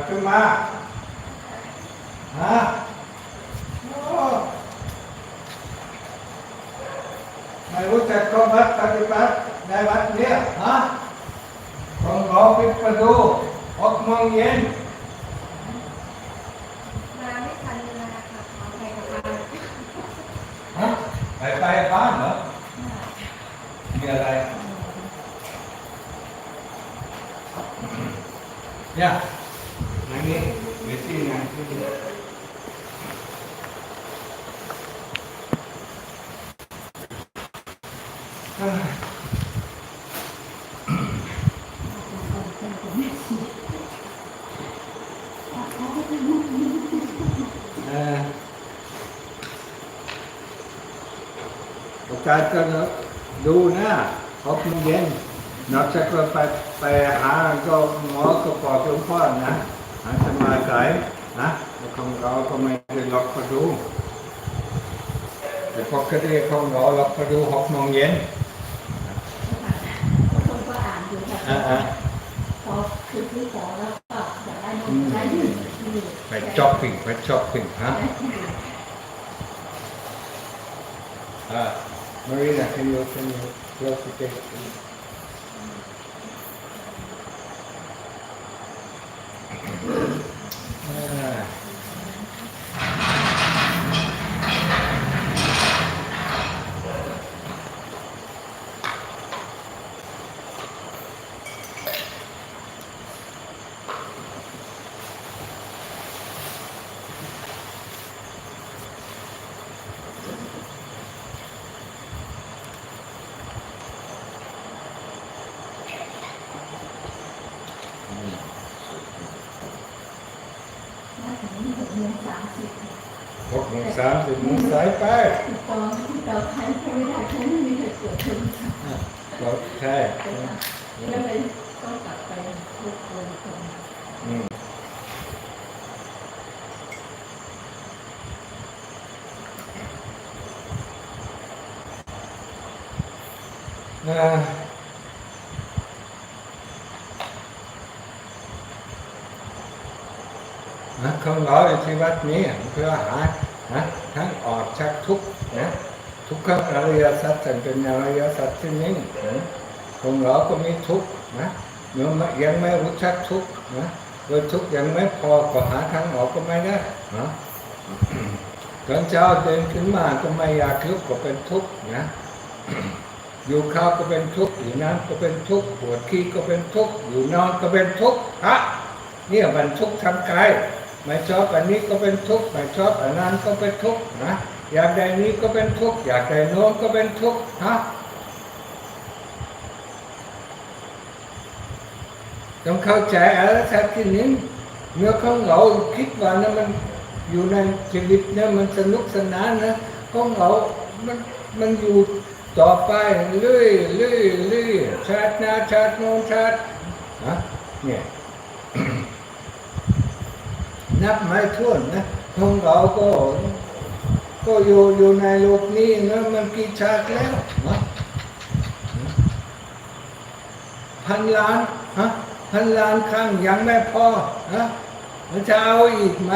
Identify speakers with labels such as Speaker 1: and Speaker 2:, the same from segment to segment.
Speaker 1: ขึ้นมาฮะไม่รู้จักข้อวัดปฏิบัติในวัดเนี่ยฮะของเราปิดประตู6 โมงเย็น
Speaker 2: มาไม่ทันเวลาค่ะขอไปกับบ้าน
Speaker 1: ฮะไปบ้านเหรอมีอะไรเนี่ยอันนี้ไม่ใช่งานที่อาจารย์ก็ดูนะ6 โมงเย็นนอกจากว่าไปหาก็หมอก็บอกหลวงพ่อนะหาสมาธินะของเราก็ไม่ได้ล็อกประตูแต่ปกติของเราล็อกประตู6 โมงเย็น
Speaker 2: คนก็อ่านอยู่แบบพอคือที่ขอแล้วก็อยากได้นมได้ยืด
Speaker 1: ไปช้อปปิ้งฮะMarina, can you close the gate, please? Một ngày sáng thì muốn sái tay.
Speaker 2: Tờ thấy không biết là thấy như thế của chúng.
Speaker 1: Ok.
Speaker 2: Cái này có cả tay thuộc về cùng.
Speaker 1: Không nóiที่วัดนี้เพื่อหาทั้งออกจากทุกข์นะทุกขอริยสัจเป็นอริยสัจที่นิ่งของเราก็มีทุกข์นะยังไม่รู้จักทุกข์นะโดยทุกข์ยังไม่พอก็หาทางออกก็ไม่ได้นะตอนเช้าเดินขึ้นมาก็ไม่อยากลุกก็เป็นทุกข์นะอยู่ข้าวก็เป็นทุกข์อยู่น้ำก็เป็นทุกข์ปวดขี้ก็เป็นทุกข์อยู่นอนก็เป็นทุกข์เนี่ยมันทุกข์ทางกายไม่ชอบอันนี้ก็เป็นทุกข์ไม่ชอบอันนั้นก็เป็นทุกข์นะอยากได้นี้ก็เป็นทุกข์อยากได้โน้นก็เป็นทุกข์ต้องเข้าใจอะไรสักทีนึงเมื่อของเราคิดว่านะมันอยู่ในชีวิตเนี่ยมันสนุกสนานนะของเรามันอยู่ต่อไปเรื่อยชาติหน้าชาติโน้นชาติเนี่ยนับไม่ถ้วนนะของเราก็อยู่ในโลกนี้นะมันกี่ชาติแล้วนะ1,000 ล้าน1,000 ล้านครั้งยังไม่พอมันจะเอาอีกไหม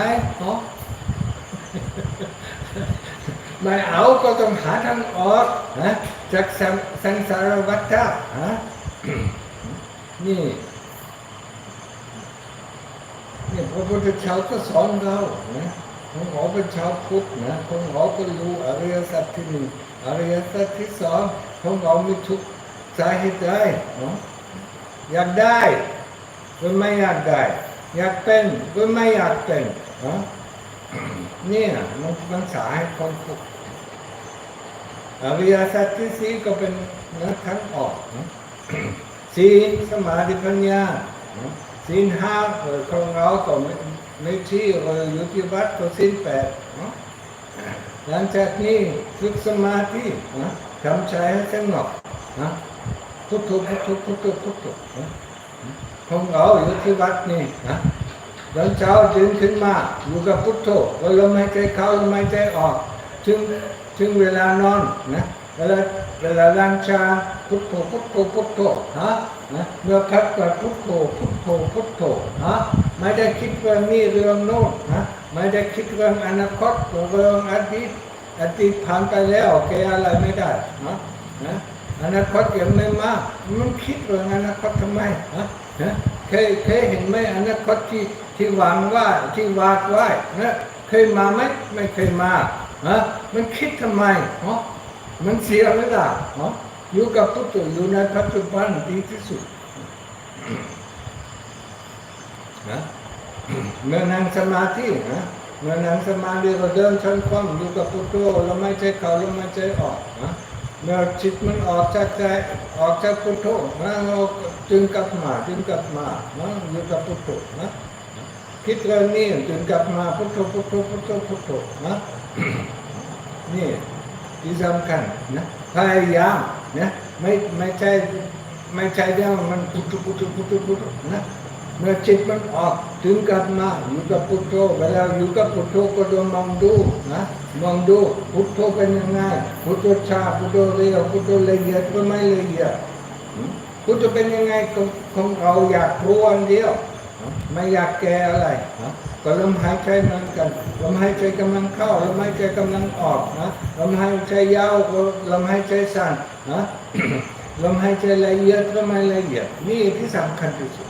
Speaker 1: ไม่เอาก็ต้องหาทางออกนะจากสังสารวัฏนี่พระพุทธเจ้าก็สอนเรานะของเราเป็นชาวพุทธนะของเราก็รู้อริยสัจที่ 1อริยสัจที่ 2ของเรามีทุกสาเหตุใดอยากได้หรือไม่อยากได้อยากเป็นหรือไม่อยากเป็นเนี่ยมันสาเหตุของทุกข์อริยสัจที่ 4ก็เป็นทางออกศีลสมาธิปัญญาศีล 5ของเราก็ไม่ชี้อยู่ที่วัดก็ศีล 8หลังจากนี้ฝึกสมาธิทำใจให้สงบพุทโธของเราอยู่ที่วัดนี่ตอนเช้าตื่นขึ้นมาอยู่กับพุทโธลมหายใจเข้าลมหายใจออกถึงเวลานอนนะ เวลาล้างชามพุทโธพุทโธพุทโธเมื่อพักก็พุทโธพุทโธพุทโธไม่ได้คิดเรื่องนี้เรื่องโน้นไม่ได้คิดเรื่องอนาคตเรื่องอดีตผ่านไปแล้วแกอะไรไม่ได้อนาคตยังไม่มามันคิดเรื่องอนาคตทำไมเคยเห็นไหมอนาคตที่วางว่าที่วาดไว้เคยมาไหมไม่เคยมามันคิดทำไมมันเสียเวลาอยู่กับพุทโธอยู่ในปัจจุบันดีที่สุดเมื่อนั่งสมาธิเมื่อนั่งสมาธิก็เดินชั้นความอยู่กับพุทโธเราไม่ใช่เข้าเราไม่ใช่ออกเมื่อจิตมันออกจากใจออกจากพุทโธเราจึงกลับมาอยู่กับพุทโธคิดเรื่องนี้จึงกลับมาพุทโธพุทโธพุทโธพุทโธนี่ที่สำคัญพยายามไม่ใช่เรื่องมันพุทโธพุทโธพุทโธพุทโธเมื่อจิตมันออกถึงกลับมาอยู่กับพุทโธเวลาอยู่กับพุทโธก็ต้องมองดูพุทโธเป็นยังไงพุทโธช้าพุทโธเร็วพุทโธละเอียดก็ไม่ละเอียดพุทโธเป็นยังไงของเราอยากรู้อันเดียวไม่อยากแก้อะไรก็ลมหายใจเหมือนกันลมหายใจกำลังเข้าลมหายใจกำลังออกลมหายใจยาวก็ลมหายใจสั้นลมหายใจละเอียดก็ไม่ละเอียดนี่ที่สำคัญที่สุด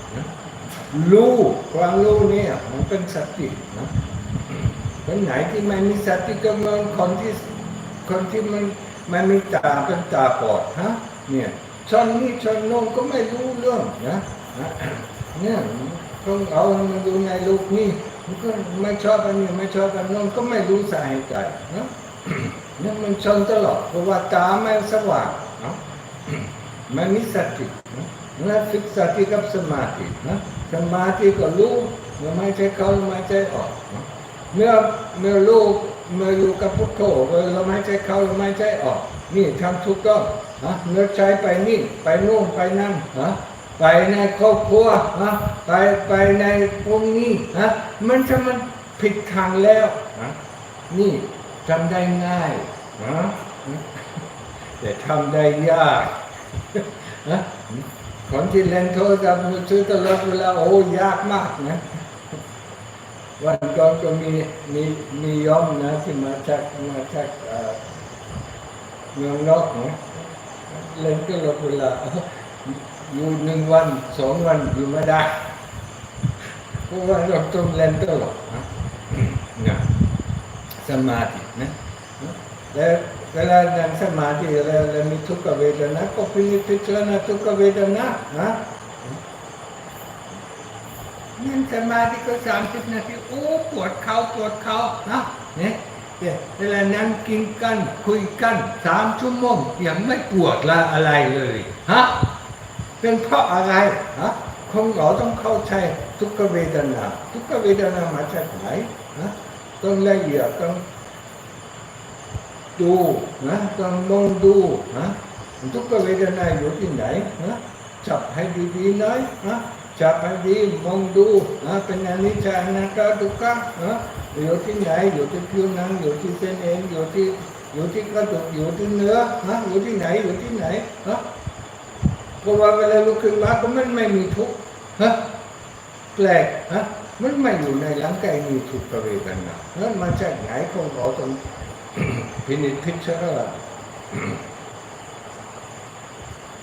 Speaker 1: รู้ความรู้นี่มันเป็นสติคนไหนที่ไม่มีสติก็เหมือนคนที่มันไม่มีตาเป็นตาบอดเนี่ยชนนี้ชนโน้นก็ไม่รู้เรื่องเนี่ยต้องเอามันดูในลูกนี่มันก็ไม่ชอบอันนี้ไม่ชอบอันโน้นก็ไม่รู้สาเหตุเนี่ยมันชนตลอดเพราะว่าตาไม่สว่างไม่มีสติฝึกสติกับสมาธิสมาธิก็รู้ไม่ใช่เข้าไม่ใช่ออกเมื่อรู้เมื่ออยู่กับพุทโธเราไม่ใช่เข้าไม่ใช่ออกนี่ทำถูกต้องเมื่อใช้ไปนี่ไปโน่นไปนั่นไปในครอบครัวไปในพวกนี้มันผิดทางแล้วนี่ทำได้ง่ายแต่ทำได้ยากคนที่เล่นโทรศัพท์มือถือตลอดเวลาโอ้ยากมากวันก่อนก็มียอมที่มาจากเมืองนอกเล่นตลอดเวลาอยู่1 วัน 2 วันอยู่ไม่ได้เพราะว่าเราต้องเล่นตลอดสมาธิแล้วเวลานั่งสมาธิแล้วมีทุกขเวทนาก็พิจารณาทุกขเวทนานั่งสมาธิก็30 นาทีโอ้ปวดเข่าเนี่ยเวลานั่งกินกันคุยกัน3 ชั่วโมงยังไม่ปวดละอะไรเลยเป็นเพราะอะไรของเราต้องเข้าใจทุกขเวทนามาจากไหนต้องละเอียดต้องดูต้องมองดูทุกขเวทนาอยู่ที่ไหนจับให้ดีๆหน่อยจับให้ดีมองดูเป็นอนิจจังอนัตตาทุกขังอยู่ที่ไหนอยู่ที่ผิวหนังอยู่ที่เส้นเอ็นอยู่ที่กระดูกอยู่ที่เนื้ออยู่ที่ไหนเพราะว่าเวลาลุกขึ้นมาก็มันไม่มีทุกข์แปลกมันไม่อยู่ในร่างกายมีทุกขเวทนาแล้วมาจากไหนของเราต้องพินิจพิจารณา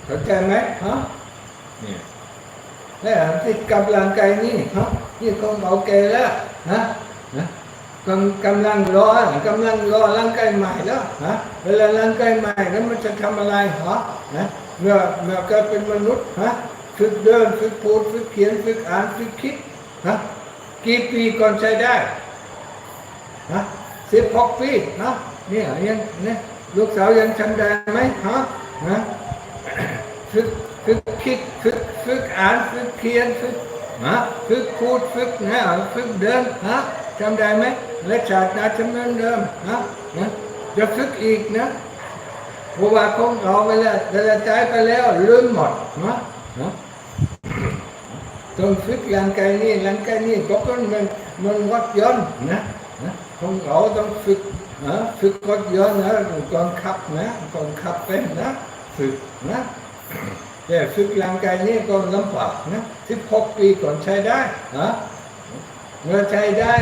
Speaker 1: เข้าใจไหมเนี่ยแล้วที่กำลังกายนี่นี่ของเราแก่แล้วกำลังรอร่างกายใหม่แล้วเวลาร่างกายใหม่แล้วมันจะทำอะไรเมื่อเกิดเป็นมนุษย์ฝึกเดินฝึกพูดฝึกเขียนฝึกอ่านฝึกคิดกี่ปีก่อนใช้ได้16 ปีเนี่ยยังลูกสาวยังจำได้ไหมฝึกคิดฝึกอ่านฝึกเขียนฝึกพูดฝึกเดินจำได้ไหมและชาติหน้าจะเหมือนเดิมจะฝึกอีกเพราะว่าของเราเวลาใจไปแล้วลืมหมดต้องฝึกร่างกายนี้ก็เป็นมันรถยนต์ของเราต้องฝึก ฝึกรถยนต์นะก่อนขับนะก่อนขับเป็นนะฝึกนะแต่ฝึกร่างกายนี้ก็ลำบากนะ16 ปีก่อนใช้ได้เมื่อใช้ได้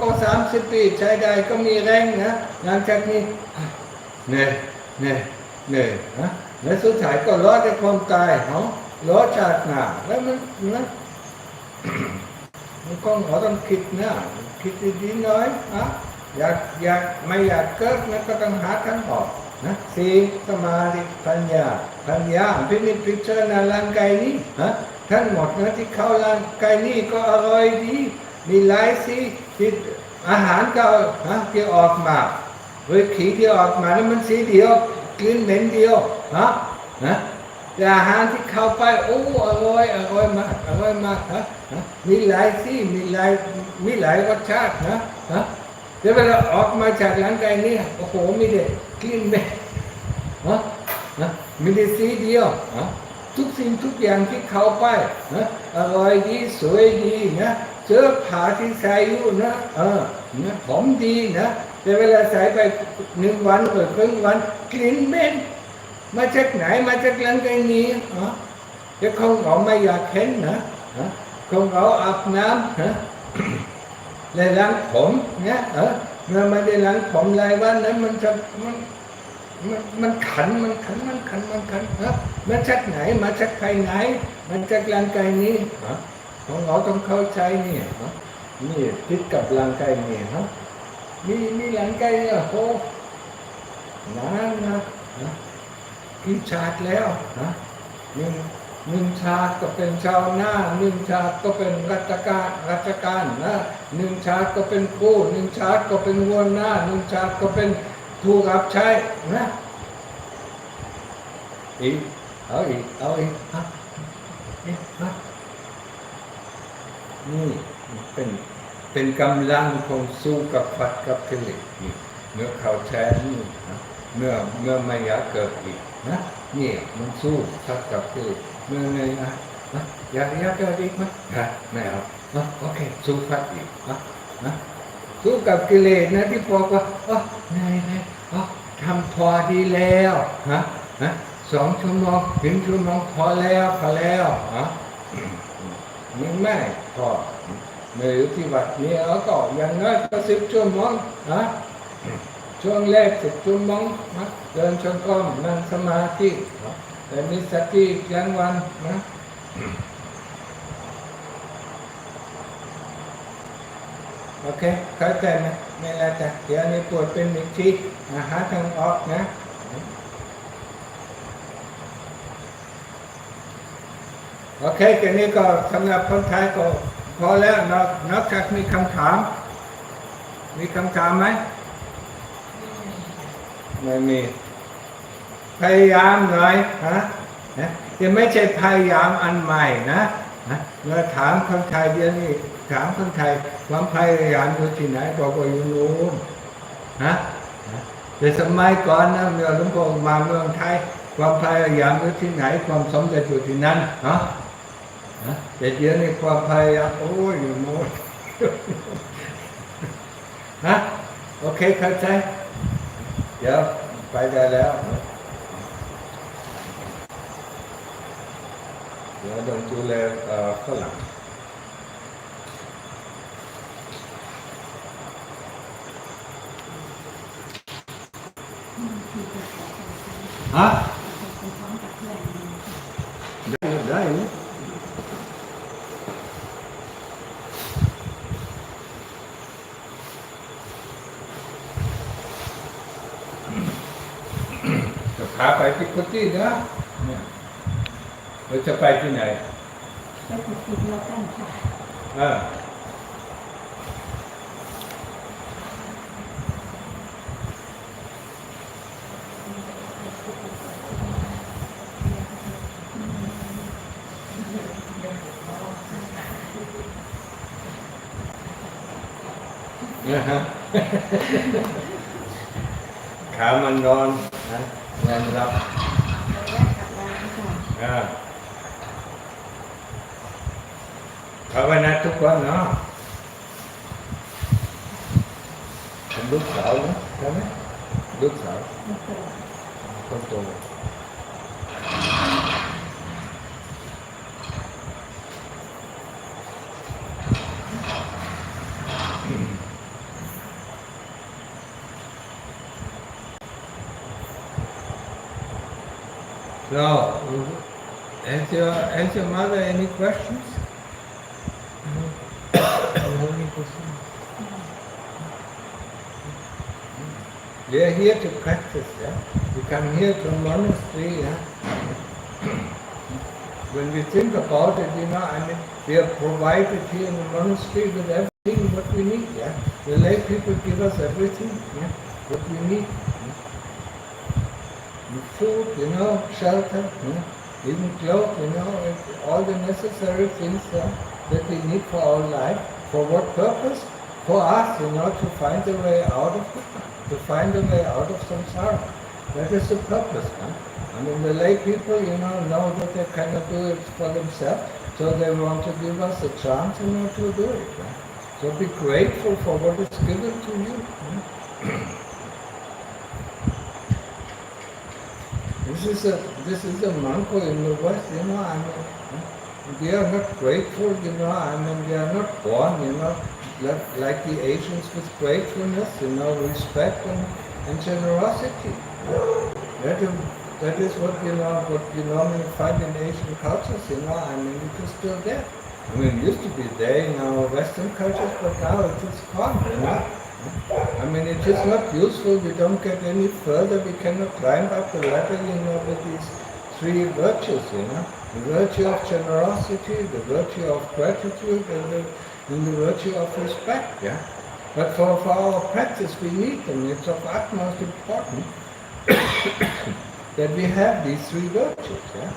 Speaker 1: ก็30 ปีใช้ได้ก็มีแรงนะหลังจากนี้เหนื่อยนะและสุดท้ายก็รอดในความตายรอดชาติหน้าแล้วมันก็เราต้องคิดนะคิดดีๆหน่อยอยากไม่อยากเกิดนะก็ต้องหาทางออกนะศีลสมาธิปัญญาพิจารณาร่างกายนี้ทั้งหมดนะที่เข้าร่างกายนี้ก็อร่อยดีมีหลายสีที่อาหารก็ที่ออกมาหรือขี้ที่ออกมานี่มันสีเดียวกลิ่นเหม็นเดียวแต่อาหารที่เข้าไปโอ้อร่อยมากมีหลายสีมีหลายรสชาติแต่เวลาออกมาจากร่างกายนี้โอ้โหมีแต่กลิ่นเหม็นมีแต่สีเดียวทุกสิ่งทุกอย่างที่เข้าไปอร่อยดีสวยดีนะเสื้อผ้าที่ใส่อยู่นะหอมดีนะแต่เวลาใส่ไป1 วันหรือครึ่งวันกลิ่นเหม็นมาจากไหนมาจากร่างกายนี้แต่ของเราไม่อยากเห็นนะของเราอาบน้ำและล้างผมเนี่ยเมื่อไม่ได้ล้างผมหลายวันนั้นมันขันมาจากไหนมาจากภายในมาจากร่างกายนี้ของเราต้องเข้าใจนี่ติดกับร่างกายนี่มีร่างกายเนี่ยโหนะกี่ชาติแล้วหนึ่งชาติก็เป็นชาวนา1 ชาติก็เป็นราชการนะ1 ชาติก็เป็นครู1 ชาติก็เป็นหัวหน้า1 ชาติก็เป็นผู้รับใช้นะเอาอีกนี่เป็นกำลังของสู้กับปัดกับกิเลสเมื่อเขาแช่นี่เมื่อไม่อยากเกิดอีกนะนี่มันสู้ปัดกับกิเลสเมื่อไงอยากเกิดอีกไหมไม่เอาโอเคสู้ปัดอีกสู้กับกิเลสนะที่บอกว่าทำพอดีแล้ว2 ชั่วโมงถึงชั่วโมงพอแล้วไม่พอเมื่ออยู่ที่วัดนี้ก็อย่างน้อยก็10 ชั่วโมงช่วงแรก10 ชั่วโมงเดินจงกรมนั่งสมาธิแต่มีสติกลางวันโอเคเข้าใจไหมไม่ละจ้ะเดี๋ยวนี้ปวดเป็นอีกทีหาทางออกนะโอเคแค่นี้ก็สำหรับคนไทยก็พอแล้วนอกจากมีคำถามไหมไม่มีพยายามหน่อยจะไม่ใช่พยายามอันใหม่นะเราถามคนไทยเดี๋ยวนี้ถามคนไทยความพยายามอยู่ที่ไหนบอกว่าอยู่นู้นแต่สมัยก่อนนะเมื่อหลวงพ่อมาเมืองไทยความพยายามอยู่ที่ไหนความสำเร็จอยู่ที่นั้นแต่เดี๋ยวนี้ความพยายามอยู่โน่นโอเคเข้าใจเดี๋ยวไปได้แล้วเดี๋ยวต้องดูแลฝรั่งได้จะพาไปที่กุฏินะเราจะไปที่ไหน
Speaker 2: ไปกุฏิเดียวกันค่ะ
Speaker 1: ขามันนอนนอนรับภาวนาทุกวันเนาะเป็นลูกสาวนะ ใช่ไหมลูกสาว
Speaker 2: ไม่เคย
Speaker 1: คนโต So, has your mother any questions? Any questions? We are here to practice, yeah. We come here to a monastery, yeah. When we think about it, I mean, we are provided here in the monastery with everything what we need, yeah. The lay people give us everything, yeah, what we need. Food, shelter, even clothes, all the necessary things that we need for our life. For what purpose? For us, to find a way out of it, to find a way out of samsara. That is the purpose. I mean, the lay people, know that they cannot do it for themselves, so they want to give us a chance, to do it. So be grateful for what is given to you. This is a mantra in the West, I mean, we are not grateful, I mean, we are not born, like the Asians with gratefulness, respect and generosity. That is what what you normally find in Asian cultures, I mean, it is still there. I mean, it used to be there in our Western cultures, but now it is gone, I mean, it is not useful, we don't get any further, we cannot climb up the ladder, with these three virtues, the virtue of generosity, the virtue of gratitude, and the virtue of respect, yeah. But for our practice, we need them. It's of utmost importance that we have these three virtues, yeah.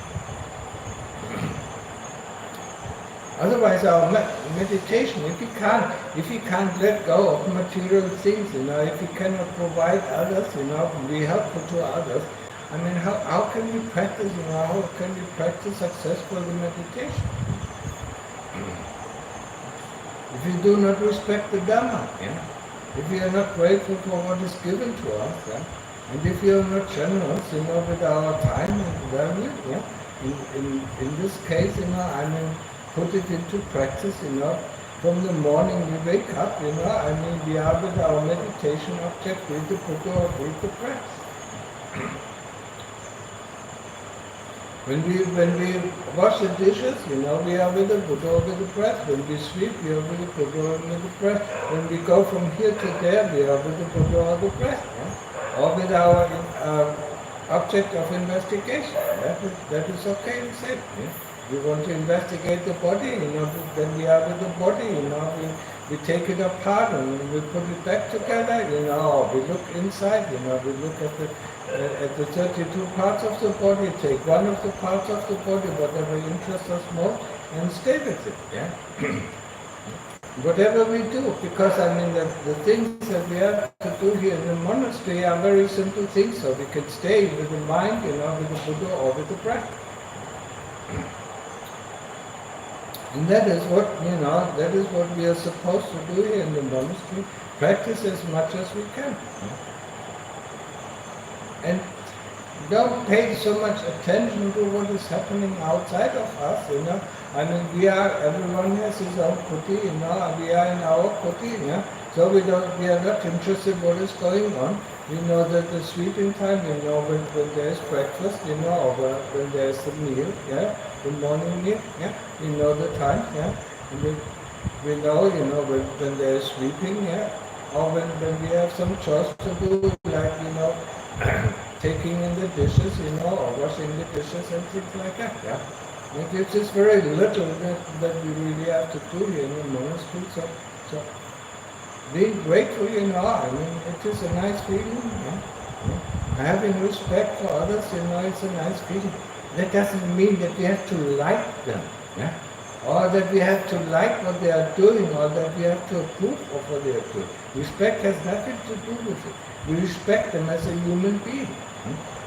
Speaker 1: Otherwise, our meditation, if we can't let go of material things, if we cannot provide others, be helpful to others, I mean, how can we practice, how can we practice successfully meditation? If we do not respect the Dhamma, if we are not grateful for what is given to us, and if we are not generous, with our time and value, in this case, I mean, put it into practice, from the morning we wake up, I mean, we are with our meditation object, with the Buddha or with the breath. When we wash the dishes, we are with the Buddha or with the breath. When we sleep, we are with the Buddha or with the breath. When we go from here to there, we are with the Buddha or the breath, or with our object of investigation. That is okay to say. We want to investigate the body, then we are with the body, we take it apart and we put it back together, or we look inside, we look at the 32 parts of the body, take one of the parts of the body, whatever interests us most, and stay with it, Whatever we do, because I mean the things that we have to do here in the monastery are very simple things, so we can stay with the mind, with the Buddha or with the breath. And that is what we are supposed to do here in the monastery. Practice as much as we can. And don't pay so much attention to what is happening outside of us, I mean, everyone has his own kuti, we are in our kuti, so we are not interested in what is going on. We know that the sleeping time, when there is breakfast, or when there is the meal, the morning meal, we know the time, and we know, when there is sleeping, or when we have some chores to do, like, taking in the dishes, or washing the dishes and things like that, It's just very little that we really have to do here in the monastery, so being grateful, I mean, it is a nice feeling, Having respect for others, it's a nice feeling. That doesn't mean that we have to like them, or that we have to like what they are doing, or that we have to approve of what they are doing. Respect has nothing to do with it. We respect them as a human being.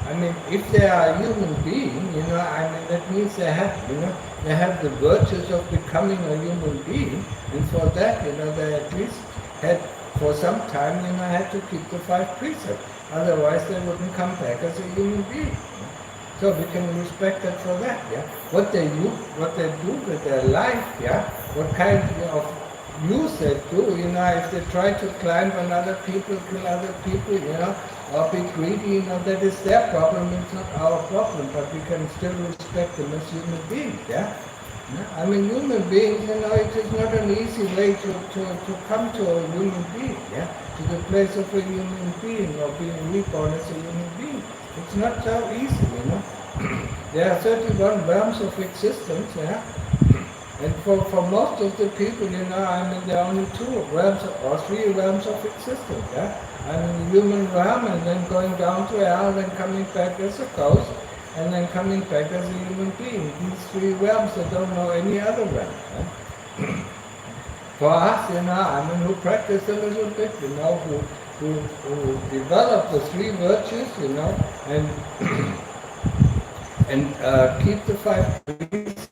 Speaker 1: I mean, if they are a human being, I mean, that means they have the virtues of becoming a human being, and for that, they at least had for some time, I had to keep the 5 precepts. Otherwise, they wouldn't come back as a human being. So we can respect them for that. What they do with their life. What kind of use they do. If they try to climb on other people, kill other people, or be greedy, that is their problem. It's not our problem. But we can still respect them as human beings. Human beings, it is not an easy way to come to a human being, to the place of a human being or being reborn as a human being. It's not so easy, There are 31 realms of existence, and for most of the people, there are only 2 realms or 3 realms of existence, the human realm, and then going down to hell, then coming back as a ghost, and then coming back as a human being. These 3 realms, I don't know any other realm. For us, who practice a little bit, who develop the 3 virtues, and keep the 5 precepts,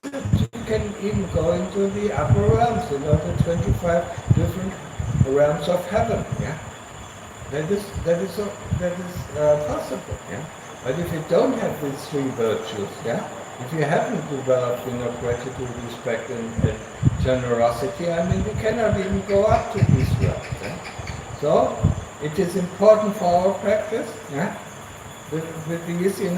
Speaker 1: you can even go into the upper realms, the 25 different realms of heaven. That is possible. But if you don't have these 3 virtues, if you haven't developed, gratitude, respect, and generosity, you cannot even go up to these realms. So it is important for our practice. With these, we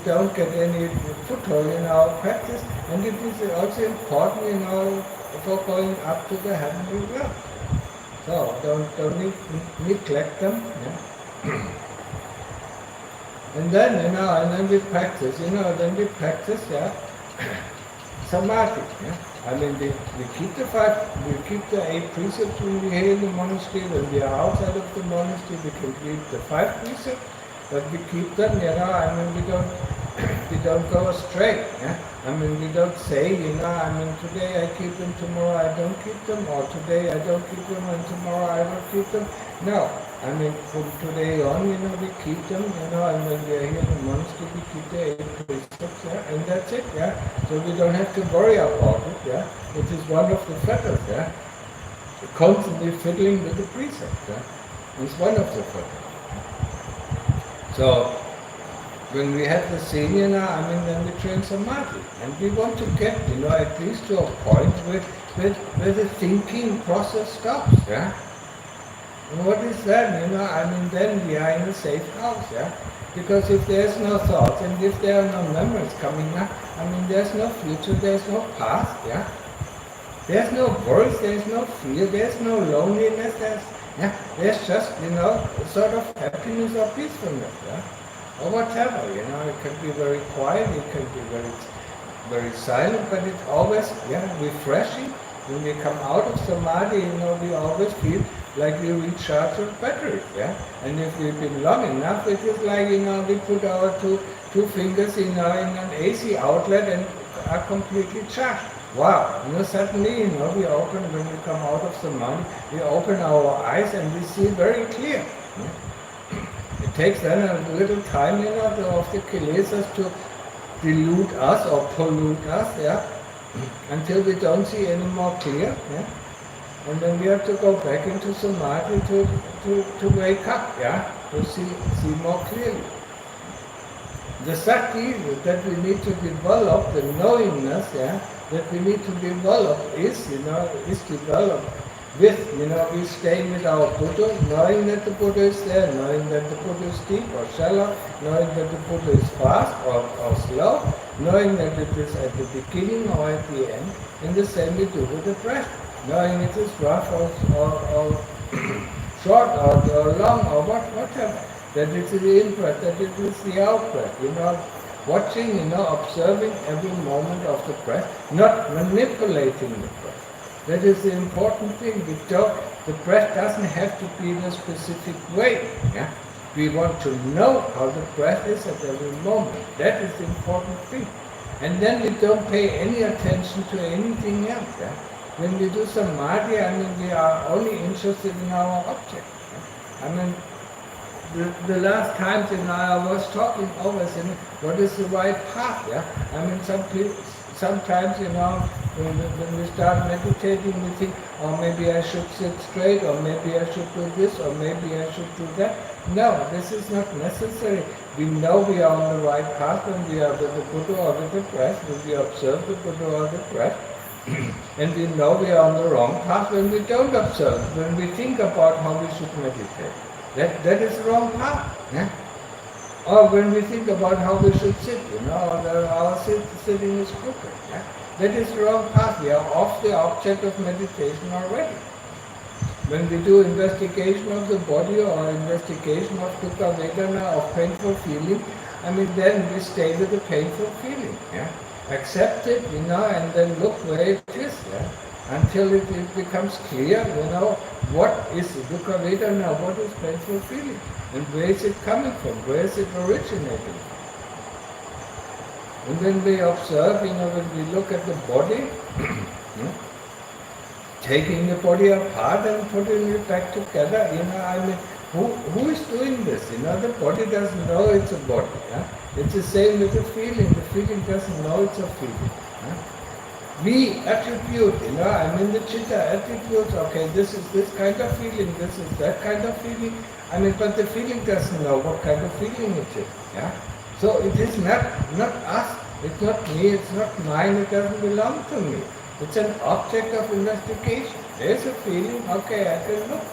Speaker 1: don't get any foothold in our practice, and it is also important, for going up to the heavenly realm. So don't neglect them. And then, and then we practice, samadhi. We keep the 8 precepts when we are in the monastery. When we are outside of the monastery, we can keep the 5 precepts, but we keep them, we don't go astray. We don't say, today I keep them, tomorrow I don't keep them, or today I don't keep them, and tomorrow I don't keep them. No. From today on, we keep them, and when we are here in the monastery, we keep the 8 precepts, and that's it, So we don't have to worry about it, It is one of the fetters, Constantly fiddling with the precepts, It's one of the fetters. So, when we have the senior, then we train samadhi, and we want to get, at least to a point where the thinking process stops, And what is that? Then we are in a safe house, Because if there's no thoughts and if there are no memories coming up, there's no future, there's no past, There's no worries, there's no fear, there's no loneliness, there's just, a sort of happiness or peacefulness, Or whatever, it can be very quiet, it can be very, very silent, but it's always, refreshing. When we come out of samadhi, we always feel like we recharge our battery, And if we've been long enough, it is like, we put our two fingers in an AC outlet and are completely charged. Wow! Suddenly, we open, when we come out of samadhi, we open our eyes and we see very clear. It takes then a little time, of the kilesas to delude us or pollute us, until we don't see any more clear, And then we have to go back into samadhi to wake up, To see more clearly. The sati that we need to develop, the knowingness, that we need to develop is developed with, we stay with our Buddha, knowing that the Buddha is there, knowing that the Buddha is deep or shallow, knowing that the Buddha is fast or slow, knowing that it is at the beginning or at the end, and the same we do with the breath, knowing it is rough or short or long or whatever, that it is the in-breath, that it is the out-breath, watching, observing every moment of the breath, not manipulating the breath. That is the important thing. The breath doesn't have to be in a specific way. We want to know how the breath is at every moment. That is the important thing. And then we don't pay any attention to anything else. When we do samadhi, we are only interested in our object. The last times, I was talking always, what is the right path? Sometimes, When we start meditating, we think, oh, maybe I should sit straight, or maybe I should do this, or maybe I should do that. No, this is not necessary. We know we are on the right path when we are with the Buddha or with the breath, when we observe the Buddha or the breath. And we know we are on the wrong path when we don't observe, when we think about how we should meditate. That is the wrong path. Yeah? Or when we think about how we should sit, our sitting is crooked. Yeah? That is the wrong path. We are off the object of meditation already. When we do investigation of the body or investigation of dukkha vedana, of painful feeling, then we stay with the painful feeling. Yeah? Accept it, and then look where it is, until it becomes clear, what is dukkha vedana, what is painful feeling, and where is it coming from, where is it originating. And then we observe, when we look at the body, taking the body apart and putting it back together, who is doing this? The body doesn't know it's a body. It's the same with the feeling. The feeling doesn't know it's a feeling. We attribute, the chitta attributes, okay, this is this kind of feeling, this is that kind of feeling. But the feeling doesn't know what kind of feeling it is. So it is not us, it's not me, it's not mine, it doesn't belong to me. It's an object of investigation. There's a feeling, okay, I can look,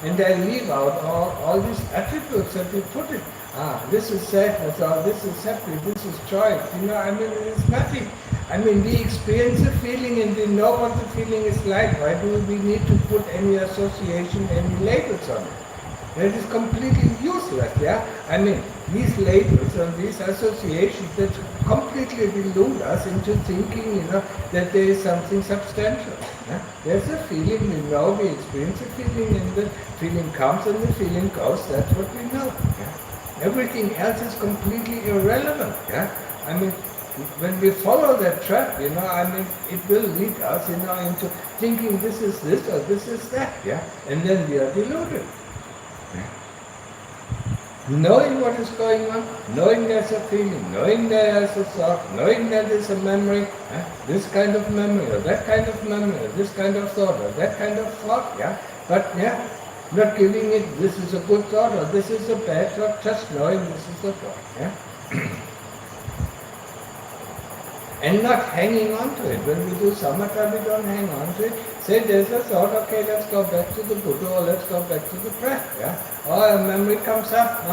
Speaker 1: and I leave out all these attributes that we put it. This is sadness, or this is happy, this is joy. It's nothing. We experience a feeling and we know what the feeling is like. Why do we need to put any association, any labels on it? That is completely useless, these labels and these associations that completely delude us into thinking, that there is something substantial. There's a feeling, we experience a feeling, and the feeling comes and the feeling goes. That's what we know. Everything else is completely irrelevant. When we follow that track, it will lead us, into thinking this is this or this is that, and then we are deluded. Knowing what is going on, knowing there's a feeling, knowing there's a thought, knowing that there's a memory, this kind of memory, or that kind of memory, or this kind of thought, or that kind of thought, but not giving it, this is a good thought, or this is a bad thought, just knowing this is a thought, and not hanging on to it. When we do samatha, we don't hang on to it. Say there's a thought, okay, let's go back to the Buddha, or let's go back to the breath, or a memory comes up,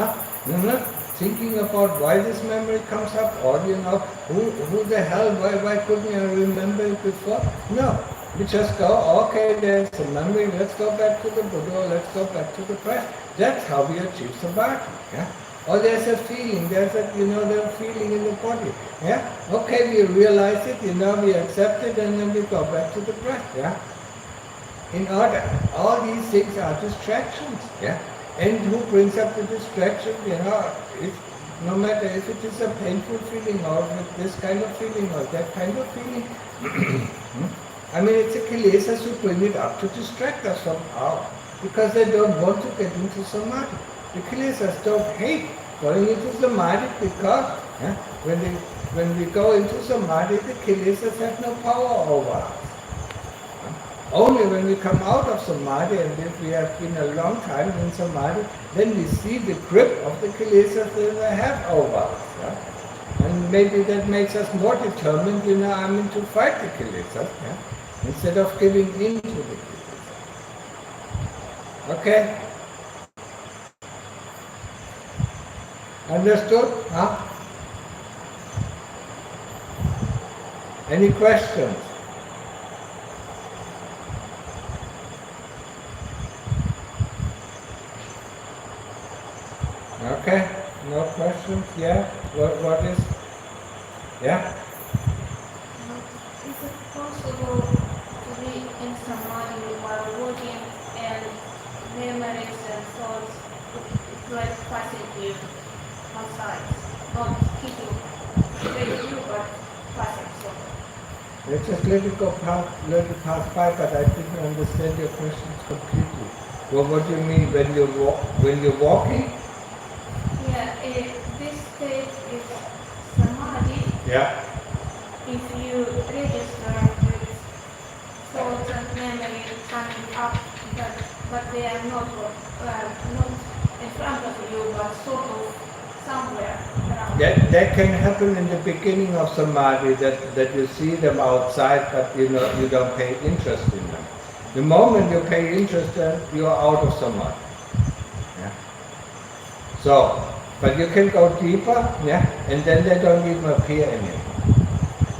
Speaker 1: thinking about why this memory comes up, or who the hell, why couldn't I remember it before? No, we just go, okay, there's a memory, let's go back to the Buddha, or let's go back to the breath. That's how we achieve samadhi, Or there's a feeling, there's a feeling in the body, Okay, we realize it, we accept it, and then we go back to the breath, In order, all these things are distractions, And who brings up the distraction, no matter if it is a painful feeling, or with this kind of feeling, or that kind of feeling, it's the kilesas who bring it up to distract us somehow, because they don't want to get into samadhi. The kilesas don't hate going into samadhi because when we go into samadhi, the kilesas have no power over us. Only when we come out of samadhi, and if we have been a long time in samadhi, then we see the grip of the kilesas that they have over us. And maybe that makes us more determined, to fight the kilesas, instead of giving in to the kilesas. Okay? Understood? Any questions? Okay, no questions? Yeah? What is? Yeah?
Speaker 3: Is it possible to be in samadhi while working and memories and thoughts like positive outside, not keeping straight through, but passive thought?
Speaker 1: Let's just let it pass by, but I didn't understand your questions completely. Well, what do you mean when you're walking?
Speaker 3: This state is samadhi.
Speaker 1: Yeah.
Speaker 3: If you register somewhere around.
Speaker 1: That can happen in the beginning of samadhi, that you see them outside, but you don't pay interest in them. The moment you pay interest, then you are out of samadhi. Yeah. So, but you can go deeper, yeah, and then they don't even appear anymore.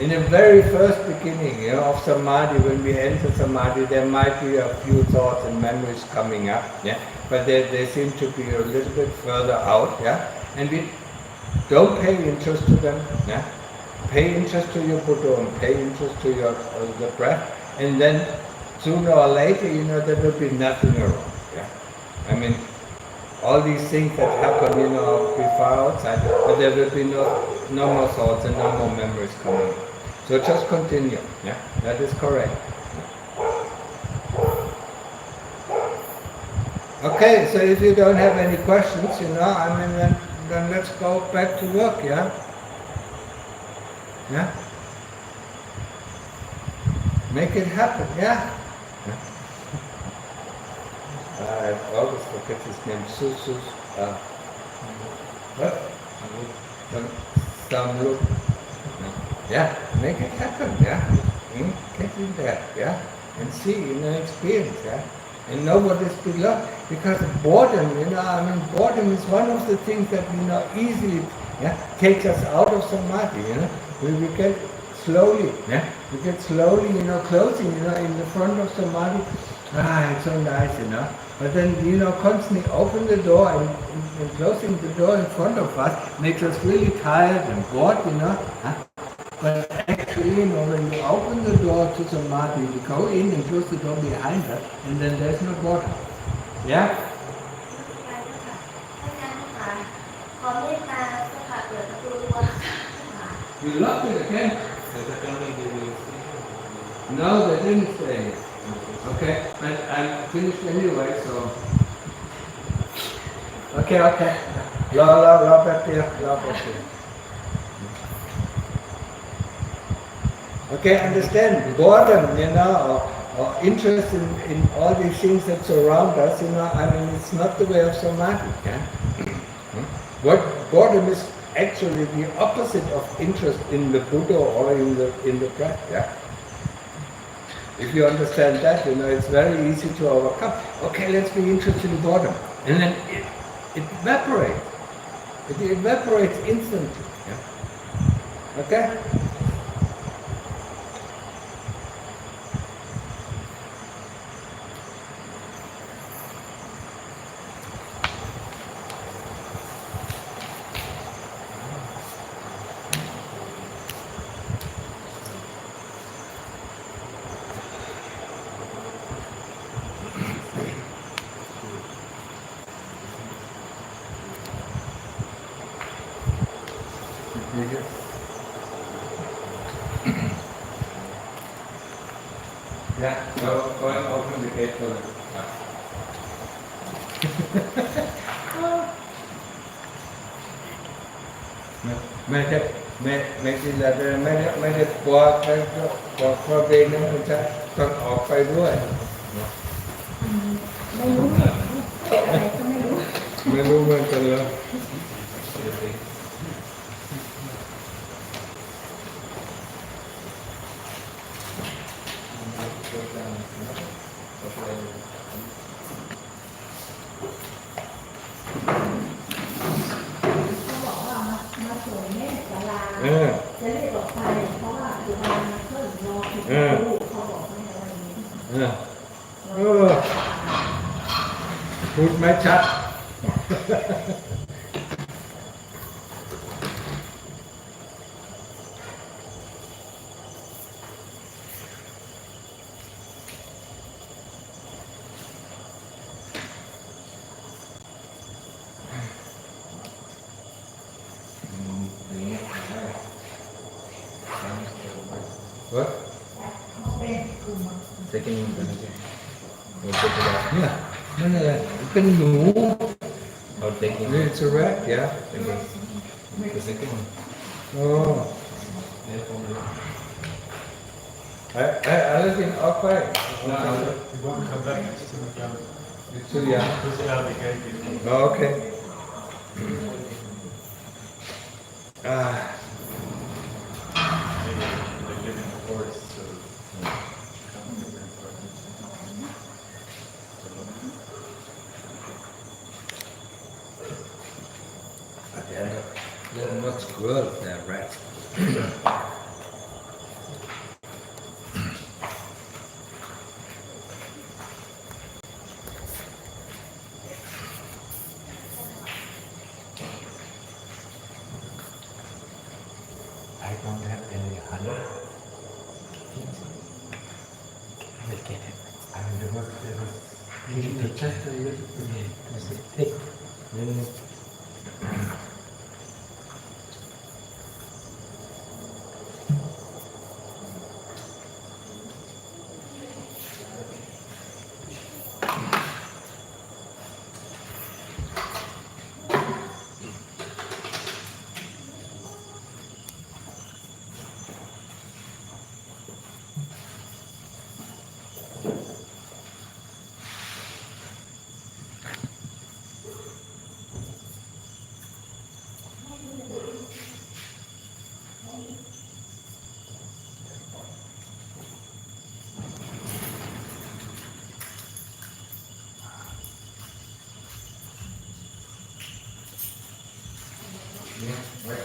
Speaker 1: In the very first beginning, of samadhi, when we enter samadhi, there might be a few thoughts and memories coming up, yeah, but they seem to be a little bit further out, yeah, and we don't pay interest to them, yeah. Pay interest to your Buddha and pay interest to the breath, and then sooner or later, there will be nothing around, yeah. I mean, all these things that happen, be far outside, but there will be no more thoughts and no more memories coming. So just continue, yeah, that is correct. Okay, so if you don't have any questions, then let's go back to work, yeah? Yeah? Make it happen, yeah? I always forget his name. What? Samluk. Yeah, make it happen, yeah. Get in there, yeah, and see, experience, yeah. And know what is below, because boredom, boredom is one of the things that easily, yeah, takes us out of samadhi. We get slowly, yeah, we get slowly, closing, in the front of samadhi. It's so nice, But then, constantly open the door and closing the door in front of us makes us really tired and bored, But actually, when you open the door to samadhi, you go in and close the door behind us, and then there's no boredom. Yeah? You locked it again? No, they didn't say it. Okay, but I'm finished anyway, so. Okay. Law back there. Okay, understand boredom, or interest in all these things that surround us, it's not the way of samadhi. Yeah? What boredom is actually the opposite of interest in the Buddha or in the breath. Yeah? If you understand that, it's very easy to overcome. Okay, let's be interested in boredom, and then it evaporates. It evaporates instantly. Yeah? Okay. Yeah, go and open the gate for them.ไม่กินอะไรไม่ได้กลัวใครก็พอเดินนั้นมันจะต้องออกไปด้วย
Speaker 2: ไม่รู้อะไรก็ไม่รู้
Speaker 1: เหมือนกันเลย
Speaker 2: จะเรียกออกไปเพราะว่าอยู่บ้านเพื่อนรอที่ลูกเขาบอกให้อะไรนี้
Speaker 1: พูดไม่ชัดWhat? Taking yeah,เป็นหนู
Speaker 4: Oh, taking
Speaker 1: It's a rat, yeah.
Speaker 4: the second one.
Speaker 1: Oh,
Speaker 4: Yeah, for me.
Speaker 1: I live in Oakway.
Speaker 4: No, you won't come back next to the camera.
Speaker 1: It's too young.
Speaker 4: This is how they gave you.
Speaker 1: Oh, okay.
Speaker 4: Maybe they're giving a horse to come to the
Speaker 1: At the end of they're not squirrels, they're rats. I don't have any honey. I get it. I don't know. Just a little bit. It's thick. Yeah, right.